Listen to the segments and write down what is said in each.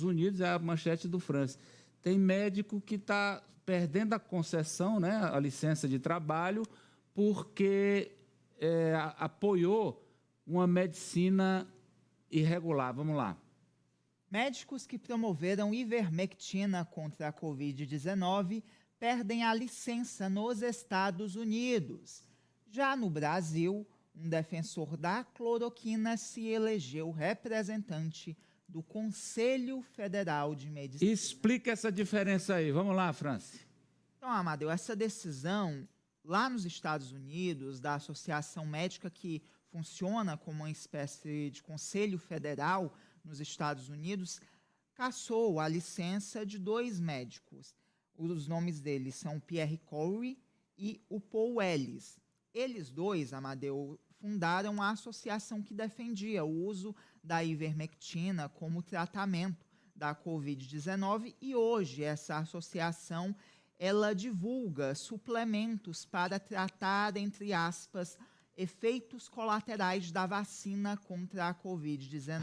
Unidos, é a manchete do France. Tem médico que está perdendo a concessão, né, a licença de trabalho, porque apoiou uma medicina irregular. Vamos lá. Médicos que promoveram ivermectina contra a Covid-19 perdem a licença nos Estados Unidos. Já no Brasil, um defensor da cloroquina se elegeu representante do Conselho Federal de Medicina. Explica essa diferença aí. Vamos lá, Franci. Então, Amadeu, essa decisão lá nos Estados Unidos, da associação médica que funciona como uma espécie de Conselho Federal nos Estados Unidos, cassou a licença de 2 médicos. Os nomes deles são o Pierre Kory e o Paul Ellis. Eles dois, Amadeu, fundaram a associação que defendia o uso da ivermectina como tratamento da Covid-19 e hoje essa associação ela divulga suplementos para tratar, entre aspas, efeitos colaterais da vacina contra a Covid-19.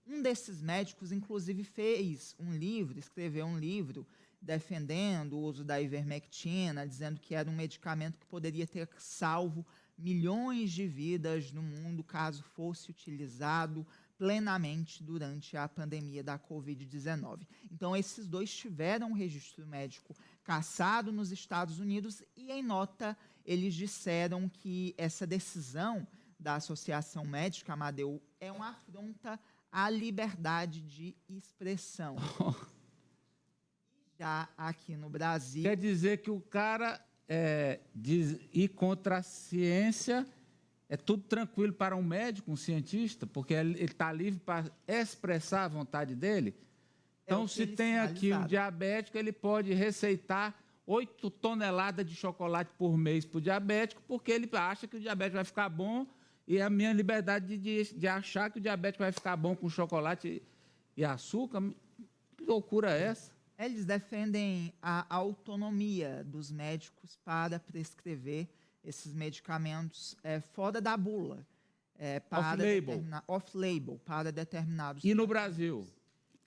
Um desses médicos, inclusive, escreveu um livro defendendo o uso da ivermectina, dizendo que era um medicamento que poderia ter salvo milhões de vidas no mundo caso fosse utilizado plenamente durante a pandemia da Covid-19. Então, esses dois tiveram um registro médico cassado nos Estados Unidos e, em nota, eles disseram que essa decisão da Associação Médica, Amadeu, é uma afronta à liberdade de expressão. Já aqui no Brasil... Quer dizer que o cara ir contra a ciência é tudo tranquilo para um médico, um cientista, porque ele está livre para expressar a vontade dele? Então, se tem aqui um diabético, ele pode receitar 8 toneladas de chocolate por mês para o diabético, porque ele acha que o diabético vai ficar bom, e a minha liberdade de achar que o diabético vai ficar bom com chocolate e açúcar, que loucura é essa? Eles defendem a autonomia dos médicos para prescrever esses medicamentos fora da bula. Off-label, para determinados... E no Brasil?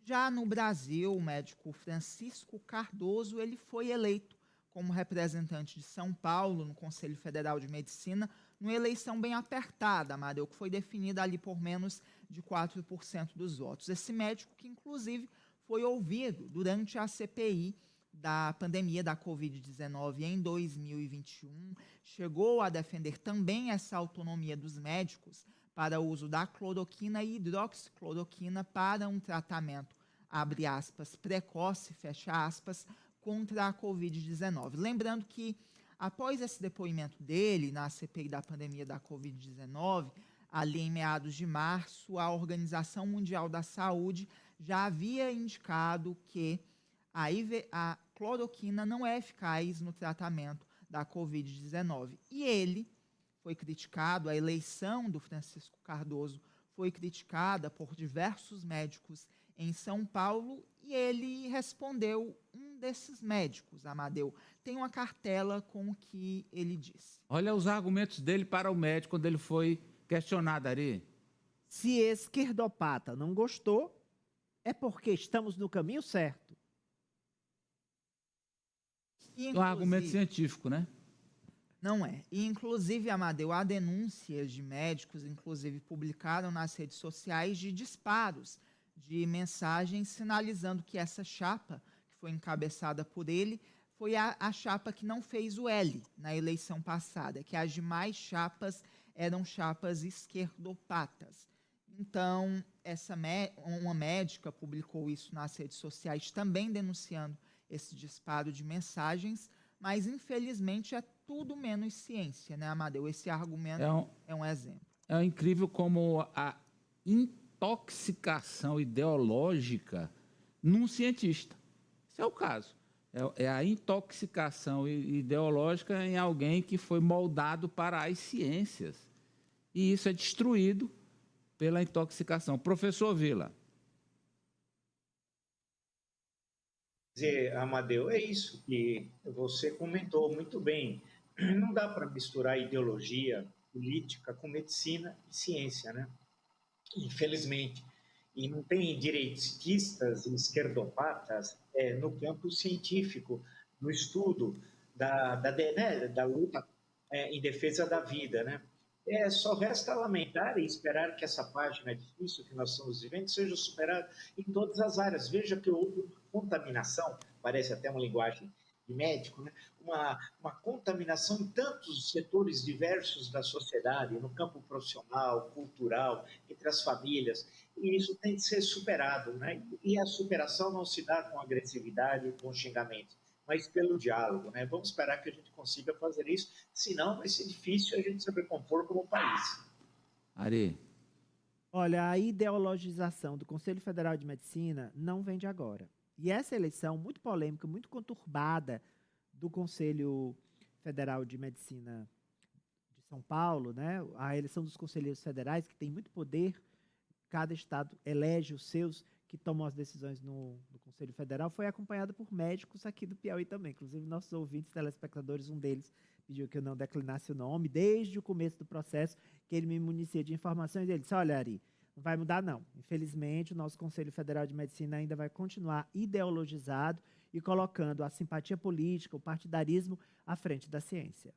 Já no Brasil, o médico Francisco Cardoso ele foi eleito como representante de São Paulo no Conselho Federal de Medicina, numa eleição bem apertada, Amadeu, que foi definida ali por menos de 4% dos votos. Esse médico que, inclusive, foi ouvido durante a CPI da pandemia da Covid-19 em 2021, chegou a defender também essa autonomia dos médicos para o uso da cloroquina e hidroxicloroquina para um tratamento, abre aspas, precoce, fecha aspas, contra a Covid-19. Lembrando que, após esse depoimento dele na CPI da pandemia da Covid-19, ali em meados de março, a Organização Mundial da Saúde já havia indicado que a cloroquina não é eficaz no tratamento da Covid-19. E ele foi criticado, a eleição do Francisco Cardoso foi criticada por diversos médicos em São Paulo e ele respondeu, um desses médicos, Amadeu, tem uma cartela com o que ele disse. Olha os argumentos dele para o médico quando ele foi questionado, Ari. Se esquerdopata não gostou, é porque estamos no caminho certo. Um argumento científico, né? Não é. E, inclusive, Amadeu, há denúncias de médicos, inclusive, publicaram nas redes sociais de disparos de mensagens sinalizando que essa chapa, que foi encabeçada por ele, foi a chapa que não fez o L na eleição passada, que as demais chapas eram chapas esquerdopatas. Então, uma médica publicou isso nas redes sociais, também denunciando esse disparo de mensagens, mas, infelizmente, é tudo menos ciência, né, Amadeu? Esse argumento é um exemplo. É incrível como a intoxicação ideológica num cientista. Esse é o caso. É a intoxicação ideológica em alguém que foi moldado para as ciências. E isso é destruído pela intoxicação. Professor Vila. Dizer, Amadeu, é isso que você comentou muito bem. Não dá para misturar ideologia política com medicina e ciência, né? Infelizmente. e não tem direitistas e esquerdopatas no campo científico, no estudo da luta em defesa da vida, né? Só resta lamentar e esperar que essa página difícil que nós estamos vivendo seja superada em todas as áreas. Veja que houve contaminação, parece até uma linguagem de médico, né? uma contaminação em tantos setores diversos da sociedade, no campo profissional, cultural, entre as famílias, e isso tem de ser superado, né? E a superação não se dá com agressividade, com xingamento, mas pelo diálogo, né? Vamos esperar que a gente consiga fazer isso, senão vai ser difícil a gente se recompor como país. Ari. Olha, a ideologização do Conselho Federal de Medicina não vem de agora. E essa eleição muito polêmica, muito conturbada do Conselho Federal de Medicina de São Paulo, né? A eleição dos conselheiros federais, que tem muito poder, cada estado elege os seus que tomam as decisões no Conselho Federal, foi acompanhada por médicos aqui do Piauí também. Inclusive, nossos ouvintes, telespectadores, um deles pediu que eu não declinasse o nome, desde o começo do processo, que ele me municia de informações. Ele disse, olha, Ari, não vai mudar, não. Infelizmente, o nosso Conselho Federal de Medicina ainda vai continuar ideologizado e colocando a simpatia política, o partidarismo à frente da ciência.